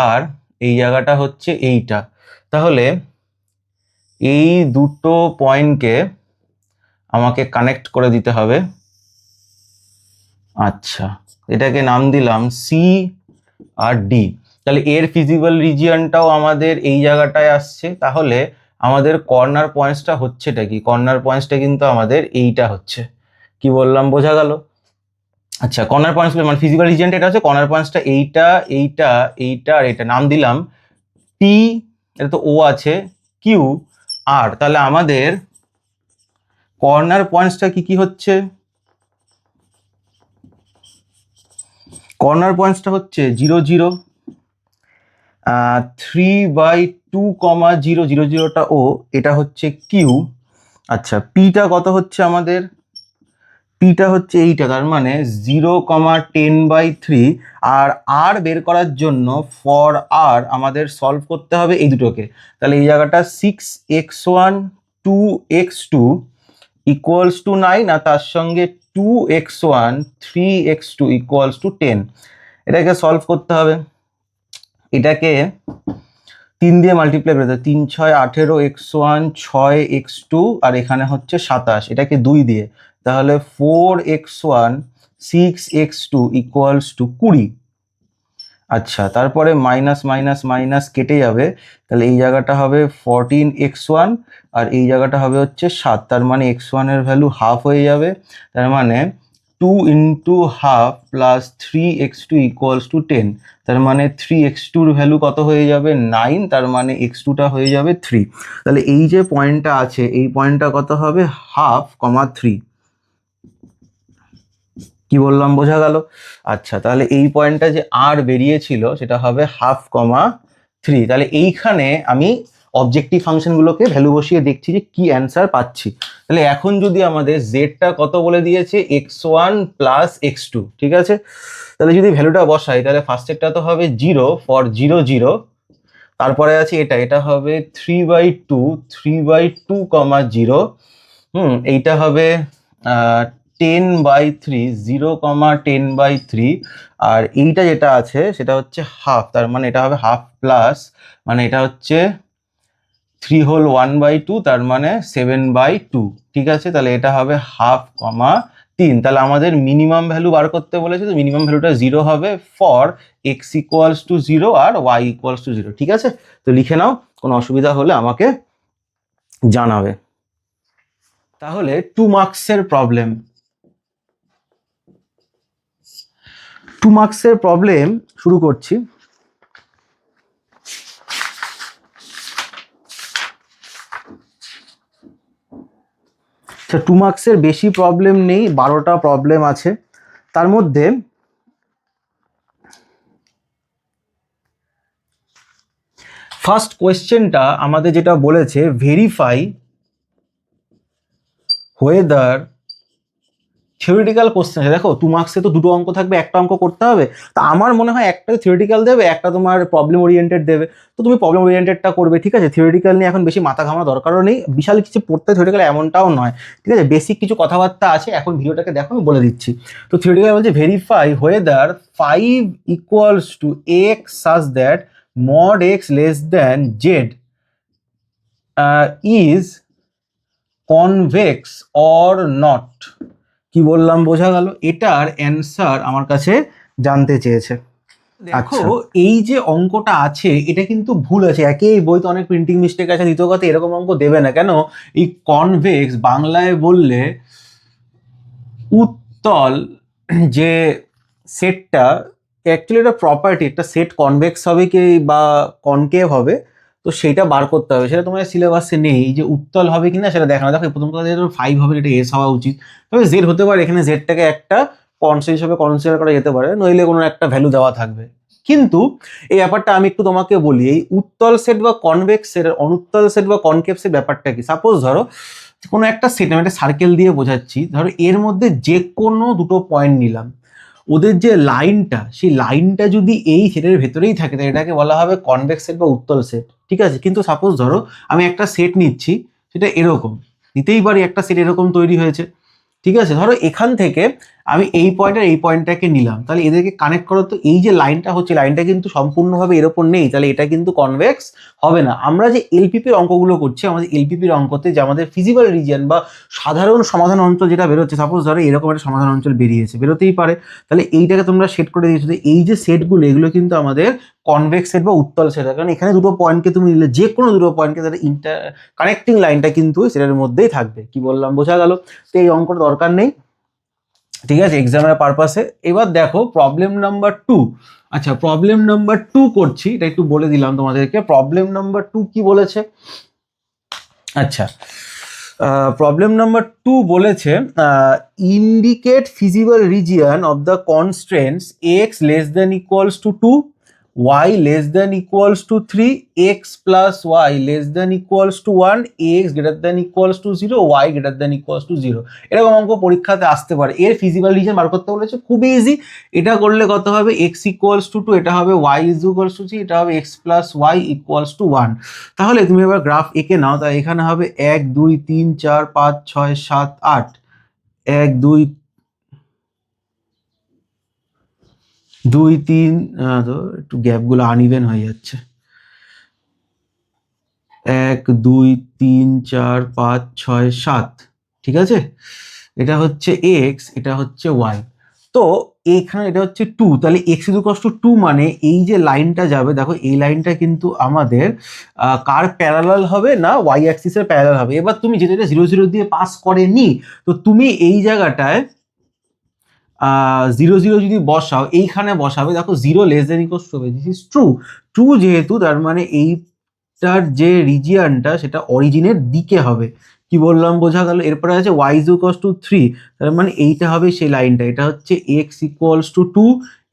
আর এই জায়গাটা হচ্ছে এইটা। তাহলে এই দুটো পয়েন্টকে আমাকে কানেক্ট করে দিতে হবে। আচ্ছা, এটাকে নাম দিলাম সি আর ডি। তাহলে এর ফিজিবল রিজিয়নটাও আমাদের এই জায়গাটায় আসছে, তাহলে আমাদের কর্নার পয়েন্টসটা হচ্ছেটা কি? কর্নার পয়েন্টসটা কিন্তু আমাদের এইটা হচ্ছে। কি বললাম বোঝা গেল? আচ্ছা, কর্নার পয়েন্টস মানে ফিজিক্যাল রিজিয়নটা এটা হচ্ছে, কর্নার পয়েন্টসটা এইটা এইটা এইটা আর এটা, নাম দিলাম পি, এটা তো ও আছে, কিউ আর। তাহলে আমাদের কর্নার পয়েন্টসটা কি কি হচ্ছে? কর্নার পয়েন্টসটা হচ্ছে 0 0, 3/2, 0 0টা ও, এটা হচ্ছে কিউ। আচ্ছা, পিটা কত হচ্ছে আমাদের? পিটা হচ্ছে এইটা, তার মানে 0,10/3। আর আর বের করার জন্য ফর আর আমাদের সলভ করতে হবে এই দুটোকে। তাহলে এই জায়গাটা 6x1 2x2 ইকুয়ালস টু 9, আর তার সঙ্গে 2x1 3x2 ইকুয়ালস টু 10। এটাকে সলভ করতে হবে, এটাকে 3 দিয়ে মাল্টিপ্লাই করতে হবে, 3 6 18 x1 6 x2 আর এখানে হচ্ছে 27, এটাকে 2 দিয়ে, তাহলে 4x1 6x2 ইকুয়ালস টু 20। আচ্ছা, তারপরে মাইনাস মাইনাস মাইনাস কেটে যাবে, তাহলে এই জায়গাটা হবে 14x1 আর এই জায়গাটা হবে হচ্ছে 7, তার মানে x1 এর ভ্যালু হাফ হয়ে যাবে, তার মানে 2 into half plus 3x2 equals to 10, তার মানে 3x2 এর ভ্যালু কত হয়ে যাবে? 9, তার মানে x2টা হয়ে যাবে 3। তাহলে এই যে পয়েন্টটা আছে, এই পয়েন্টটা কত হবে? 1/2, 3। কি বললাম বোঝা গেল? আচ্ছা, তাহলে এই পয়েন্টটা যে আর বেরিয়েছিল সেটা হবে 1/2, 3। তাহলে এইখানে আমি অবজেক্টিভ ফাংশনগুলোকে ভ্যালু বসিয়ে দেখছি যে কি অ্যান্সার পাচ্ছি। তাহলে এখন যদি আমাদের জেডটা কত বলে দিয়েছে, x1 প্লাস x2, ঠিক আছে। তাহলে যদি ভ্যালুটা বসাই তাহলে ফার্স্টেরটা তো হবে 0 ফর 0 0, তারপরে আছে এটা হবে 3/2 3/2, 0, এইটা হবে 10/3 0, 10/3, আর এইটা যেটা আছে সেটা হচ্ছে হাফ, তার মানে এটা হবে হাফ প্লাস, মানে এটা হচ্ছে 3 হোল 1/2, তার মানে 7/2, ঠিক আছে। তাহলে এটা হবে হাফ, 3। তাহলে আমাদের মিনিমাম ভ্যালু বার করতে বলেছে, তো মিনিমাম ভ্যালুটা 0 হবে ফর x ইকুয়ালস টু 0 আর y ইকুয়ালস টু 0, ঠিক আছে। তো লিখে নাও, কোনো অসুবিধা হলে আমাকে জানাবে। তাহলে 2 মার্কসের প্রবলেম, 2 মার্কসের প্রবলেম শুরু করছি। আচ্ছা, 2 মার্কসের বেশি প্রবলেম নেই, 12টা প্রবলেম আছে। তার মধ্যে ফার্স্ট কোয়েশ্চেনটা আমাদের যেটা বলেছে, ভেরিফাই হোয়েদার থিওরিটিক্যাল কোশ্চেন। দেখো 2 মার্কসে তো দুটো অঙ্ক থাকবে, একটা অঙ্ক করতে হবে। তা আমার মনে হয় একটা থিওরিটিক্যাল দেবে, একটা তোমার প্রবলেম ওরিয়েন্টেড দেবে, তো তুমি প্রবলেম ওরিয়েন্টেডটা করবে, ঠিক আছে। থিওরিটিক্যাল নিয়ে এখন বেশি মাথা ঘামানোর দরকারও নেই, বিশাল কিছু পড়তে থিওরিটিক্যাল এমনটাও নয়, ঠিক আছে। বেসিক কিছু কথাবার্তা আছে, এখন ভিডিওটাকে দেখো আমি বলে দিচ্ছি। তো থিওরিটিক্যাল বলছে verify whether 5 equals to x such that mod x less than z is convex or not. কি বললাম বোঝা গেল? এটার অ্যান্সার আমার কাছে জানতে চেয়েছে। দেখো এই যে অঙ্কটা আছে এটা কিন্তু ভুল আছে, একই বইতে অনেক প্রিন্টিং মিস্টেক আছে, দ্বিতীয় কথা এরকম অঙ্ক দেবে না। কেন? এই কনভেক্স বাংলায় বললে উত্তল যে সেটটা, অ্যাকচুয়ালি এটা প্রপার্টি, একটা সেট কনভেক্স হবে কি বা কনকেভ হবে, তো সেটা বার করতে হবে, সেটা তোমার সিলেবাসে নেই। এই যে উত্তল হবে কিনা সেটা দেখানো। দেখো প্রথম কথা 5 হবে, এটা এস হওয়া উচিত, তবে জেড হতে পারে, এখানে জেডটাকে একটা কনস্ট্যান্ট হিসেবে কনসিডার করা যেতে পারে, নইলে কোনো একটা ভ্যালু দেওয়া থাকবে। কিন্তু এই ব্যাপারটা আমি একটু তোমাকে বলি, এই উত্তল সেট বা কনভেক্স সেট আর অনুত্তল সেট বা কনকেভ সেট ব্যাপারটা কি। সাপোজ ধরো কোনো একটা সেট, আমি একটা সার্কেল দিয়ে বোঝাচ্ছি, ধরো এর মধ্যে যে কোনো দুটো পয়েন্ট নিলাম, ওদের যে লাইনটা, সেই লাইনটা যদি এই সেটের ভেতরেই থাকে তাহলে এটাকে বলা হবে কনভেক্স সেট বা উত্তল সেট, ঠিক আছে। কিন্তু সাপোজ ধরো আমি একটা সেট নিচ্ছি, সেটা এরকম নিতেই পারি, একটা সেট এরকম তৈরি হয়েছে, ঠিক আছে। ধরো এখান থেকে আমি এই পয়েন্ট আর এই পয়েন্টটাকে নিলাম, তাহলে এদেরকে কানেক্ট করো, তো এই যে লাইনটা হচ্ছে, লাইনটা কিন্তু সম্পূর্ণভাবে এর ওপর নেই, তাহলে এটা কিন্তু কনভেক্স হবে না। আমরা যে এলপিপির অঙ্কগুলো করছি, আমাদের এলপিপির অঙ্কতে যে আমাদের ফিজিবল রিজিয়ন বা সাধারণ সমাধান অঞ্চল যেটা বেরোচ্ছে, সাপোজ ধরো এরকম একটা সমাধান অঞ্চল বেরিয়েছে, বেরোতেই পারে, তাহলে এইটাকে তোমরা সেট করে দিয়েছো। এই যে সেটগুলো, এগুলো কিন্তু আমাদের কনভেক্স সেট বা উত্তল সেট, কারণ এখানে দুটো পয়েন্টকে তুমি নিলে, যে কোনো দুটো পয়েন্টকে, তাহলে কানেক্টিং লাইনটা কিন্তু সেটার মধ্যেই থাকবে। কি বললাম বোঝা গেল? তো এই অঙ্কটা দরকার নেই, ঠিক আছে, এক্সামের পারপাসে। এবার দেখো প্রবলেম নাম্বার 2। আচ্ছা, প্রবলেম নাম্বার 2 করছি, এটা একটু বলে দিলাম তোমাদেরকে। প্রবলেম নাম্বার 2 কি বলেছে? আচ্ছা, প্রবলেম নাম্বার 2 বলেছে indicate feasible region of the constraints x less than equals two 2, y less than equals two 3, x plus y less than equals to 1, x greater than equals to 0, y greater than equals to 0। এরকম অঙ্ক পরীক্ষাতে আসতে পারে। এর feasible region বার করতে বলেছে, খুবই easy. এটা করলে কত হবে? x ইকুয়ালস টু 2, এটা হবে y ইজ ইকুয়ালস টু 3, এটা হবে x plus y equals to 1। তাহলে তুমি এবার গ্রাফ এঁকে নাও, তাই এখানে হবে 1 2 3 4 5 6 7 8, 1 2 2 3, তো একটু গ্যাপগুলো আনইভেন হয়ে যাচ্ছে, 1 2 3 4 5 6 7, ঠিক আছে। এটা হচ্ছে x, এটা হচ্ছে y। তো এখানে এটা হচ্ছে 2, তাহলে x ইকুয়ালস টু 2, মানে এই যে লাইনটা যাবে, দেখো এই লাইনটা কিন্তু আমাদের কার প্যারালাল হবে না, y অ্যাক্সিসের প্যারালাল হবে। এবার তুমি যেটা 0 0 দিয়ে পাস করেনি, তো তুমি এই জায়গাটায় 0 0 যদি বসাও, এইখানে বসাবে, দেখো 0 লেস দেন ইকুয়ালস টু হবে, দিস ইজ ট্রু। ট্রু যেহেতু, তার মানে এইটার যে রিজিয়নটা সেটা অরিজিনের দিকে হবে। কি বললাম বোঝা গেল? এরপরে আছে y ইজ ইকুয়ালস টু 3, তার মানে এইটা হবে সেই লাইনটা, এটা হচ্ছে x ইকুয়ালস টু 2,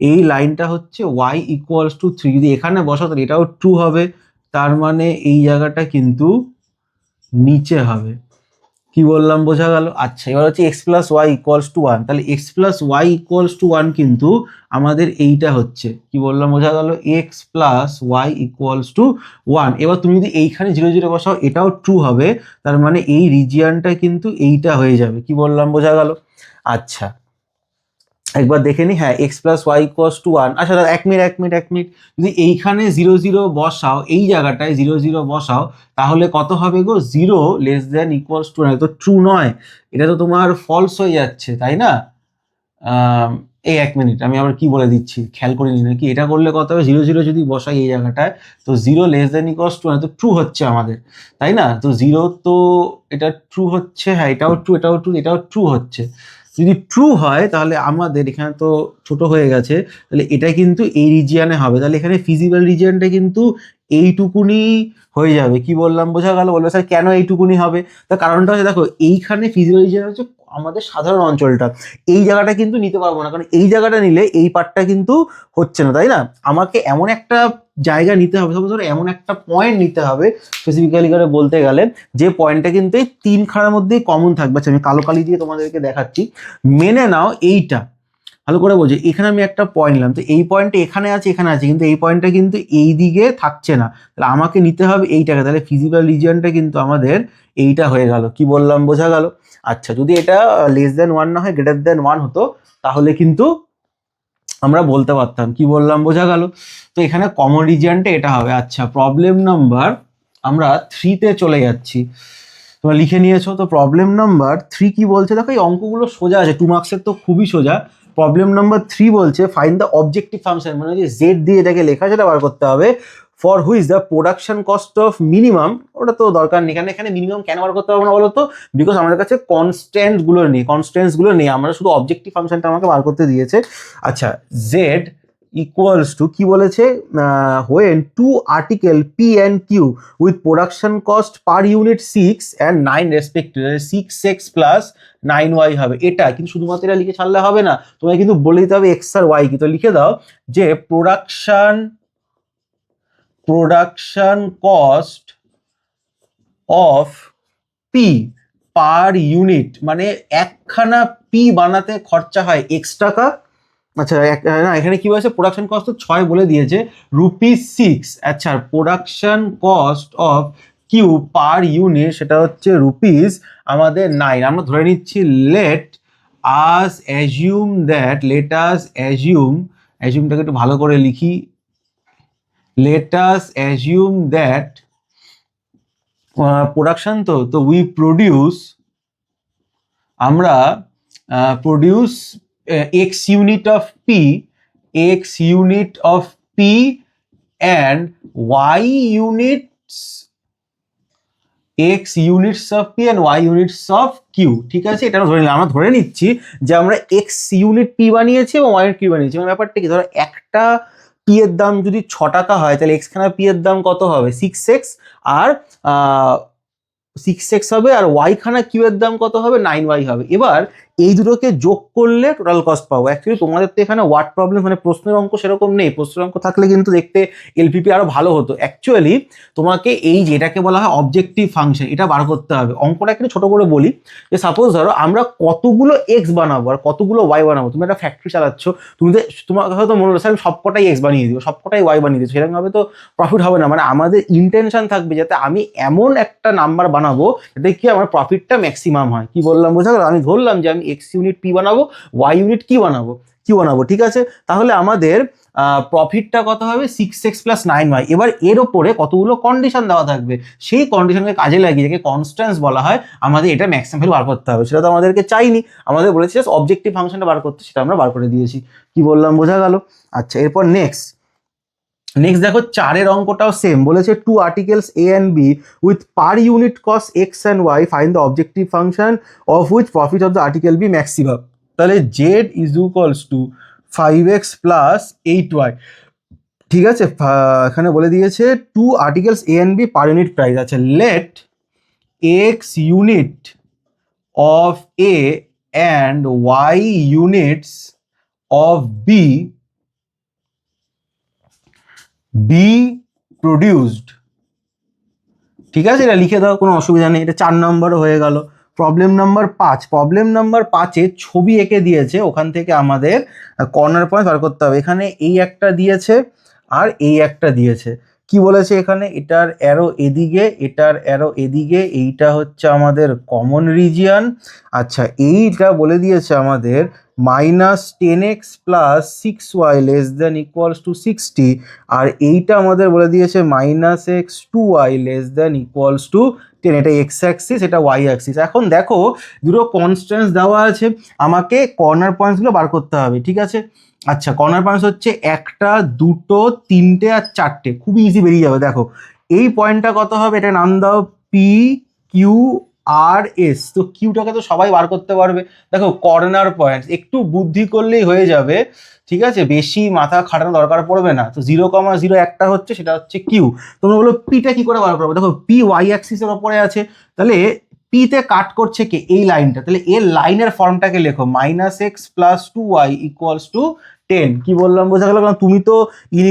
এই লাইনটা হচ্ছে y ইকুয়ালস টু 3। যদি এখানে বসাও তাহলে এটাও ট্রু হবে, তার মানে এই জায়গাটা কিন্তু নিচে হবে। কি বললাম বোঝা গেল? আচ্ছা, এবার হচ্ছে x plus Y equals to one, তাহলে x plus Y equals to one কিন্তু আমাদের এইটা হচ্ছে, কি বললাম বোঝা গেল? X plus Y equals to one. এবার তুমি যদি এইখানে জিরো জিরো বসাও, এটাও ট্রু হবে, তার মানে এই রিজিয়ানটা কিন্তু এইটা হয়ে যাবে। কি বললাম বোঝা গেল? আচ্ছা, একবার দেখে নি। হ্যাঁ, X plus Y equals to one. আচ্ছা দাদা, এক মিনিট, যদি এইখানে জিরো জিরো বসাও, এই জায়গাটায় জিরো জিরো বসাও, তাহলে কত হবে গো? Zero less than equals to নয়, তো ট্রু নয়, এটা তো তোমার ফলস হয়ে যাচ্ছে, তাই না? এই এক মিনিট, আমি আবার কি বলে দিচ্ছি, খেয়াল করিনি নাকি? এটা করলে কত হবে? জিরো জিরো যদি বসাই এই জায়গাটায়, তো zero less than equals to নয়, তো ট্রু হচ্ছে আমাদের, তাই না? তো জিরো, তো এটা ট্রু হচ্ছে, হ্যাঁ এটাও ট্রু, এটাও ট্রু, এটাও ট্রু হচ্ছে। যদি ট্রু হয় তাহলে আমাদের এখানে তো ছোট হয়ে গেছে, তাহলে এটা কিন্তু এই রিজিয়ানে হবে, তাহলে এখানে ফিজিক্যাল রিজিয়ানটা কিন্তু এইটুকুনি হয়ে যাবে। কি বললাম বোঝা গেল? বলবে স্যার কেন এইটুকুনি হবে? তার কারণটা হচ্ছে, দেখো এইখানে ফিজিক্যাল রিজিয়ান হচ্ছে আমাদের সাধারণ অঞ্চলটা, এই জায়গাটা কিন্তু নিতে পারবো না, কারণ এই জায়গাটা নিলে এই পার্টটা কিন্তু হচ্ছে না, তাই না? আমাকে এমন একটা জায়গা নিতে হবে, ধরো এমন একটা পয়েন্ট নিতে হবে স্পেসিফিক্যালি করে বলতে গেলে, যে পয়েন্টটা কিন্তু এই তিনখানার মধ্যেই কমন থাকবে। আচ্ছা, আমি কালো কালি দিয়ে তোমাদেরকে দেখাচ্ছি। মেনে নাও এইটা, ভালো করে বোঝো, এখানে আমি একটা পয়েন্ট নিলাম, তো এই পয়েন্টটা এখানে আছে, এখানে আছে, কিন্তু এই পয়েন্টটা কিন্তু এই দিকে থাকছে না, তাহলে আমাকে নিতে হবে এইটাকে, তাহলে ফিজিক্যাল রিজিয়নটা কিন্তু আমাদের এইটা হয়ে গেল। কি বললাম বোঝা গেল? আচ্ছা, যদি এটা লেস দেন ওয়ান না হয় গ্রেটার দেন ওয়ান হতো, তাহলে কিন্তু আমরা বলতে পারতাম। কি বললাম বোঝা গেল? তো এখানে কমন রিজিয়নটা এটা হবে। আচ্ছা, প্রবলেম নাম্বার আমরা 3-তে চলে যাচ্ছি, তোমরা লিখে নিয়েছো তো? প্রবলেম নাম্বার 3 কি বলছে দেখো, এই অঙ্কগুলো সোজা আছে, 2 মার্কসের তো খুবই সোজা। প্রবলেম নাম্বার 3 বলছে ফাইন্ড দ্য অবজেক্টিভ ফাংশন, মানে যে জেড দিয়ে এটাকে লেখা সেটা বার করতে হবে, for which the production cost of minimum, ওটা তো দরকার নেই, এখানে এখানে মিনিমাম কেন বার করতে পারবো না বলো তো? বিকজ আমাদের কাছে কনস্ট্যান্টস গুলো নেই, আমরা শুধু অবজেক্টিভ ফাংশনটা আমাকে বার করতে দিয়েছে। আচ্ছা, জেড ইকুয়ালস টু কি বলেছে, when two article P and Q with production cost per unit 6 and 9 respectively, 6x plus 9y হবে। এটা কিন্তু শুধুমাত্র এটা লিখে ছাড়লে হবে না, তোমায় কিন্তু বলে দিতে হবে x আর y কি। তো লিখে দাও যে production cost of P per unit, মানে একখানা P বানাতে খরচা হয় x টাকা। আচ্ছা, না এখানে কি বলেছে, প্রোডাকশন কস্ট তো 6 বলে দিয়েছে, ₹6। আচ্ছা, production cost of Q per unit সেটা হচ্ছে আমাদের 9। আমরা ধরে নিচ্ছি লেট আস অ্যাজিউমটাকে একটু ভালো করে লিখি, let us assume that production, তো উই প্রডিউস, আমরা produce x unit of P and y units of P and y units of Q। ঠিক আছে, এটা ধরে নিলাম, আমরা ধরে নিচ্ছি যে আমরা x ইউনিট P বানিয়েছি এবং y ইউনিট Q বানিয়েছি। মানে ব্যাপারটা কি, ধরো একটা P এর দাম যদি 6 টাকা হয়, তাহলে x খানা P এর দাম কত হবে? 6x, আর 6x হবে, আর y খানা Q এর দাম কত হবে? 9y হবে। এবার এই দুটোকে যোগ করলে টোটাল কস্ট পাবো। অ্যাকচুয়ালি তোমাদের তো এখানে ওয়ার্ড প্রবলেম, মানে প্রশ্নের অঙ্ক সেরকম নেই, প্রশ্নের অঙ্ক থাকলে কিন্তু দেখতে এলপিপি আরো ভালো হতো। অ্যাকচুয়ালি তোমাকে এই যেটাকে বলা হয় অবজেক্টিভ ফাংশন, এটা বার করতে হবে। অঙ্কটা একটু ছোট করে বলি, যে সাপোজ ধরো আমরা কতগুলো এক্স বানাবো আর কতগুলো ওয়াই বানাবো। তুমি একটা ফ্যাক্টরি চালাচ্ছ, তোমার হয়তো মনে হচ্ছে আমি সবকটাই এক্স বানিয়ে দিব, সবকটাই ওয়াই বানিয়ে দিচ্ছি, সেরকম ভাবে তো প্রফিট হবে না। মানে আমাদের ইন্টেনশন থাকবে যাতে আমি এমন একটা নাম্বার বানাবো যাতে কি আমার প্রফিটটা ম্যাক্সিমাম হয়। কি বললাম বোঝা গেল? আমি ধরলাম যে আমি এক্স ইউনিট পি বানাবো, ওয়াই ইউনিট কি বানাবো, কিউ বানাবো। ঠিক আছে, তাহলে আমাদের প্রফিটটা কত হবে? 6x plus 9y। এবার এর ওপরে কতগুলো কন্ডিশন দেওয়া থাকবে, সেই কন্ডিশনকে কাজে লাগিয়ে, যাকে কনস্ট্যান্স বলা হয়, আমাদের এটা ম্যাক্সিমাম ভ্যালু বার করতে হবে। সেটা তো আমাদেরকে চাইনি, আমাদের বলেছে অবজেক্টিভ ফাংশনটা বার করতে, সেটা আমরা বার করে দিয়েছি। কি বললাম বোঝা গেল? আচ্ছা, এরপর নেক্সট দেখো 4-এর অঙ্কটাও সেম বলেছে, two articles A and B with per unit cost x and y, find the objective function of which profit of the article B maximum. তাহলে z is equals to 5x plus 8y। ঠিক আছে, এখানে বলে দিয়েছে two articles A and B per unit price. আচ্ছা, let x unit of A and y units of B be produced ঠিক আছে, এটা লিখে দাও, কোনো অসুবিধা নেই। এটা 4 নম্বরও হয়ে গেল। প্রবলেম নাম্বার 5, প্রবলেম নাম্বার 5-এ ছবি এঁকে দিয়েছে, ওখান থেকে আমাদের কর্নার পয়েন্ট বার করতে হবে। এখানে এই একটা দিয়েছে আর এই একটা দিয়েছে। কি বলেছে এখানে, এটার অ্যারো এদিকে, এটার অ্যারো এদিকে, এইটা হচ্ছে আমাদের কমন রিজিয়ন। আচ্ছা, এইটা বলে দিয়েছে আমাদের -10x plus 6y less than equals two 60, আর এইটা আমাদের বলে দিয়েছে -x 2y less than equals to 10। এটা এক্স অ্যাক্সিস, এটা ওয়াই অ্যাক্সিস। এখন দেখো দুটো কনস্ট্যান্টস দেওয়া আছে, আমাকে কর্নার পয়েন্টসগুলো বার করতে হবে, ঠিক আছে। আচ্ছা, কর্নার পয়েন্টস হচ্ছে 1টা 2টো 3টে আর 4টে, খুবই ইজি বেরিয়ে যাবে। দেখো এই পয়েন্টটা কত হবে, এটা নাম দাও পি কিউ আর এস। তো কিউটাকে তো সবাই বার করতে পারবে। দেখো কর্নার পয়েন্টস একটু বুদ্ধি করলেই হয়ে যাবে, ঠিক আছে, বেশি মাথা খাটানো দরকার পড়বে না। তো 0,0 একটা হচ্ছে, সেটা হচ্ছে কিউ। তোমরা বলো পিটা কি করে বার করবো, দেখো পি ওয়াই অ্যাক্সিসের ওপরে আছে, তাহলে পিতে কাট করছে কে, এই লাইনটা, তাহলে এর লাইনের ফর্মটাকে লেখো -x plus 2y equals to 10। কি বললাম বোঝা গেল? কারণ তুমি তো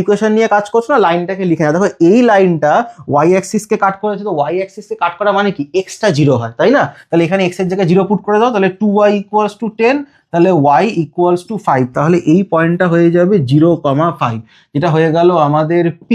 ইকুয়েশন নিয়ে কাজ করছো না, লাইনটাকে লিখে না। দেখো এই লাইনটা ওয়াই অ্যাক্সিসকে কাট করেছে, তো ওয়াই অ্যাক্সিসকে কাট করা মানে কি, এক্সটা 0 হয়, তাই না? তাহলে এখানে এক্স এর জায়গায় 0 পুট করে দাও, তাহলে 2y ইকুয়ালস টু 10, তাহলে y ইকুয়ালস টু 5। তাহলে এই পয়েন্টটা হয়ে যাবে 0,5, যেটা হয়ে গেল আমাদের p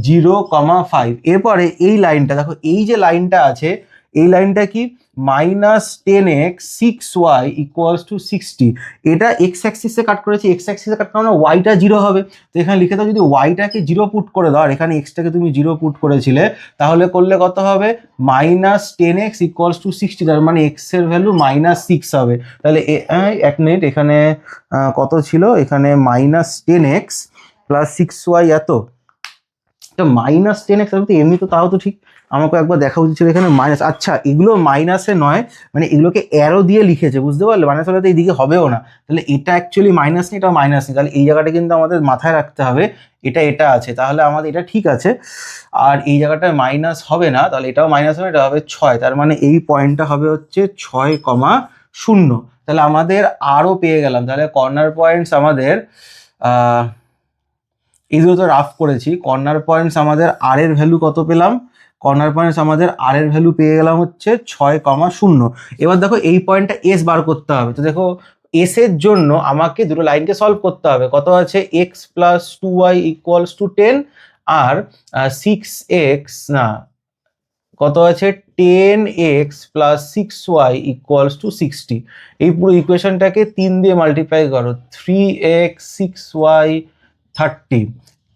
0,5। এরপরে এই লাইনটা দেখো, এই যে লাইনটা আছে, এই লাইনটা কি, -10x 6y ইকুয়ালস টু 60। এটা এক্স অ্যাক্সিসে কাট করেছি, এক্স অ্যাক্সিসে কাট করানো ওয়াইটা 0 হবে। তো এখানে লিখে দাও, যদি ওয়াইটাকে 0 পুট করে দাও আর এখানে এক্সটাকে তুমি 0 পুট করেছিলে, তাহলে করলে কত হবে, -10x ইকুয়ালস টু 60, তার মানে এক্স এর ভ্যালু -6 হবে। তাহলে 1 মিনিট, এখানে কত ছিল, এখানে -10x প্লাস 6y, এত -10x আমি তো এমনি তো, তাও তো ঠিক, আমাকে একবার দেখা উচিত ছিল এখানে মাইনাস। আচ্ছা, এগুলো মাইনাসে নয়, মানে এগুলোকে অ্যারো দিয়ে লিখেছে, বুঝতে পারলে, মাইনাস হলে তো এইদিকে হবেও না। তাহলে এটা অ্যাকচুয়ালি মাইনাস নেই, এটা মাইনাস নেই, তাহলে এই জায়গাটা কিন্তু আমাদের মাথায় রাখতে হবে, এটা আছে, তাহলে আমাদের এটা ঠিক আছে। আর এই জায়গাটায় মাইনাস হবে না, তাহলে এটাও মাইনাস হবে, এটা হবে 6, তার মানে এই পয়েন্টটা হবে হচ্ছে 6,0। তাহলে আমাদের আরও পেয়ে গেলাম। তাহলে কর্নার পয়েন্টস আমাদের এইগুলো তো রাফ করেছি। কর্নার পয়েন্টস আমাদের আর এর ভ্যালু কত পেলাম, কর্নার পয়েন্টস আমাদের আর এর ভ্যালু পেয়ে গেলাম হচ্ছে 6,0। এবার দেখো এই পয়েন্টটা এস বার করতে হবে। তো দেখো এস এর জন্য আমাকে দুটো লাইনকে সলভ করতে হবে। কত আছে, X plus 2y equals to 10, আর 6x না, কত আছে 10x plus 6y equals to 60। এই পুরো ইকুয়েশনটাকে 3 দিয়ে মাল্টিপ্লাই করো, 3x 6y 30,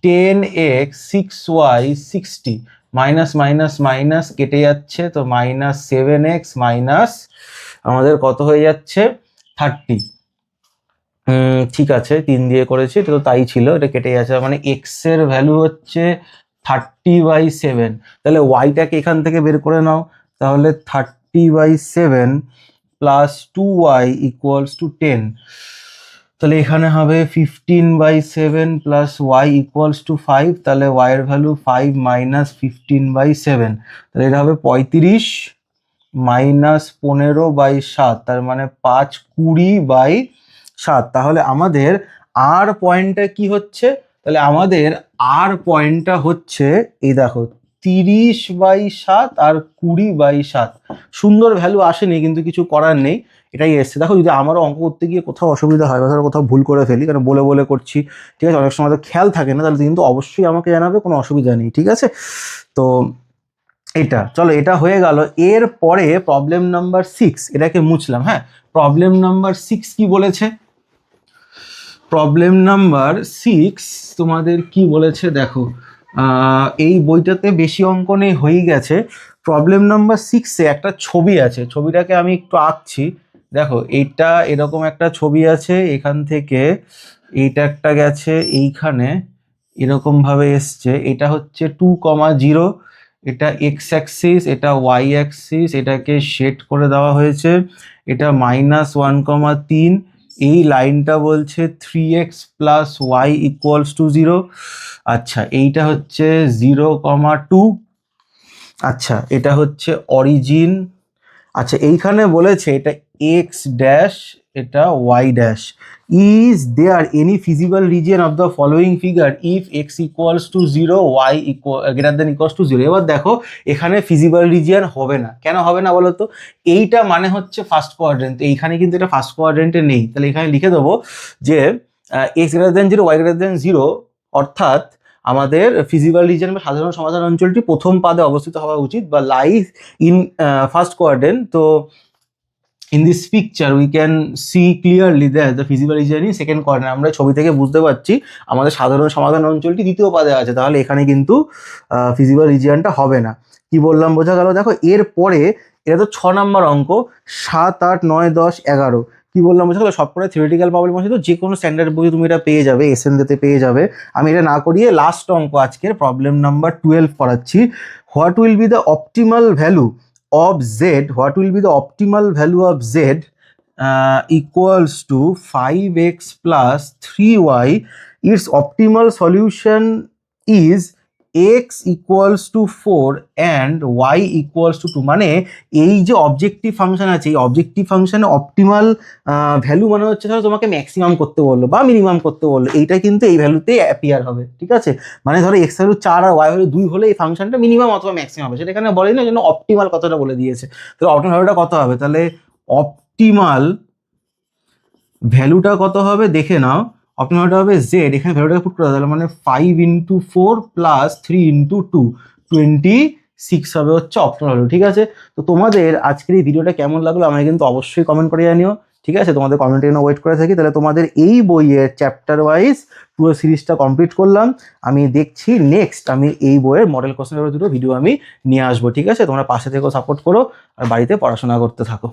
10x 6y 60, minus minus minus কেটে যাচ্ছে, তো -7x মাইনাস আমাদের কত হয়ে যাচ্ছে 30। ঠিক আছে, 3 দিয়ে করেছি, এটা তো তাই ছিল, এটা কেটে যাচ্ছে, মানে এক্স এর ভ্যালু হচ্ছে 30/7। তাহলে ওয়াইটাকে এখান থেকে বের করে নাও, তাহলে 30/7 প্লাস 2y ইকুয়ালস টু 10। তাহলে এখানে হবে 15/7 প্লাস ওয়াই ইকুয়ালস টু 5, তাহলে ওয়াই এর ভ্যালু 5 মাইনাস 15/7, তাহলে এটা হবে 35 মাইনাস 15/7, তার মানে 5/20/7। তাহলে আমাদের আর পয়েন্টটা কি হচ্ছে, তাহলে আমাদের আর পয়েন্টটা হচ্ছে এই দেখো 30/7 আর 20/7। সুন্দর ভ্যালু আসেনি, কিন্তু কিছু করার নেই, এটাই এসছে। দেখো যদি আমারও অঙ্ক করতে গিয়ে কোথাও অসুবিধা হয় বা ধরো কোথাও ভুল করে ফেলি, কারণ বলে বলে করছি, ঠিক আছে, অনেক সময় তো খেয়াল থাকে না, তাহলে কিন্তু অবশ্যই আমাকে জানাবে, কোনো অসুবিধা নেই, ঠিক আছে। তো এটা চলো, এটা হয়ে গেল। এর পরে প্রবলেম নাম্বার 6, এটাকে মুছলাম। হ্যাঁ, প্রবলেম নাম্বার 6 কি বলেছে, প্রবলেম নাম্বার 6 তোমাদের কি বলেছে দেখো, এই বইটাতে বেশি অঙ্ক নেই, হয়ে গেছে। প্রবলেম নাম্বার 6-এ একটা ছবি আছে, ছবিটাকে আমি একটু আঁকছি। দেখো এইটা এরকম একটা ছবি আছে, এখান থেকে এইটা একটা গেছে এইখানে, এরকম ভাবে এসছে। এটা হচ্ছে 2,0, এটা এক্স অ্যাক্সিস, এটা ওয়াই অ্যাক্সিস, এটাকে শেড করে দেওয়া হয়েছে। এটা -1,3, এই লাইনটা বলছে 3x plus Y equals to 0। আচ্ছা, এইটা হচ্ছে 0,2। আচ্ছা, এটা হচ্ছে অরিজিন। আচ্ছা, এইখানে বলেছে এটা এক্স ড্যাশ, এটা y dash. Is there any feasible region of the following figure if X equals to 0 Y greater than equals to 0। এবার দেখো এখানে ফিজিবল রিজিয়ন হবে না, কেন হবে না বলো তো? এইটা মানে হচ্ছে ফার্স্ট কোয়াড্রেন্ট, এইখানে কিন্তু এটা ফার্স্ট কোয়াড্রেন্টে নেই। তাহলে এখানে লিখে দেবো যে X greater than 0 Y greater than 0, অর্থাৎ আমাদের ফিজিক্যাল রিজন বা সাধারণ সমাধান অঞ্চলটি প্রথম পাদে অবস্থিত হওয়া উচিত বা লাইজ ইন ফার্স্ট কোয়াড্রেন্ট। তো in this picture we can see clearly that the physical reason in second quadrant. আমরা ছবি থেকে বুঝতে পারছি আমাদের সাধারণ সমাধান অঞ্চলটি দ্বিতীয় পাদে আছে, তাহলে এখানে কিন্তু ফিজিক্যাল রিজিয়নটা হবে না। কি বললাম বোঝা গেল? দেখো এরপরে এটা তো 6 নম্বর অঙ্ক, 7, 8, 9, 10, 11 কি বললাম বোঝা গেল? সবকটা থিওরিটিক্যাল প্রবলেম আছে, তো যে কোনো স্ট্যান্ডার্ড বই তুমি এটা পেয়ে যাবে, এসএনতে পেয়ে যাবে। আমি এটা না করিয়ে লাস্ট অঙ্ক আজকের প্রবলেম নাম্বার 12 করাচ্ছি। What will be the optimal value of z, what will be the optimal value of z equals to 5x plus 3y? Its optimal solution is x equals to 4 and y equals to 2। মানে এই যে objective function আছে, এই objective ফাংশনে optimal value মানে হচ্ছে ধরো তোমাকে ম্যাক্সিমাম করতে বললো বা মিনিমাম করতে বললো, এইটা কিন্তু এই ভ্যালুতেই অ্যাপিয়ার হবে, ঠিক আছে? মানে ধরো এক্স ভ্যালু 4 আর ওয়াই ভ্যালু 2 হলে এই ফাংশনটা মিনিমাম অথবা ম্যাক্সিমাম হবে, সেটা এখানে বলেনি, ওই জন্য অপটিমাল কথাটা বলে দিয়েছে। তো অপটিমাল ভ্যালুটা কত হবে? তাহলে অপটিমাল ভ্যালুটা কত হবে দেখে নাও। অপটিমাল ভ্যালুটা হবে জেড, এখানে ভ্যালুটাকে পুট করে তাহলে মানে 5 × 4 + 3 × 2 26 হবে হচ্ছে অপটিমাল ভ্যালু, ঠিক আছে? তো তোমাদের আজকের এই ভিডিওটা কেমন লাগলো আমাকে কিন্তু অবশ্যই কমেন্ট করে জানিও, ঠিক আছে? তোমাদের কমেন্টের জন্য ওয়েট করে থাকি। তাহলে তোমাদের এই বইয়ের চ্যাপ্টার ওয়াইজ পুরো সিরিজটা কমপ্লিট করলাম। আমি দেখছি নেক্সট আমি এই বইয়ের মডেল কোশ্চেন পেপার দুটো ভিডিও আমি নিয়ে আসবো, ঠিক আছে? তোমরা পাশে থেকেও সাপোর্ট করো আর বাড়িতে পড়াশোনা করতে থাকো।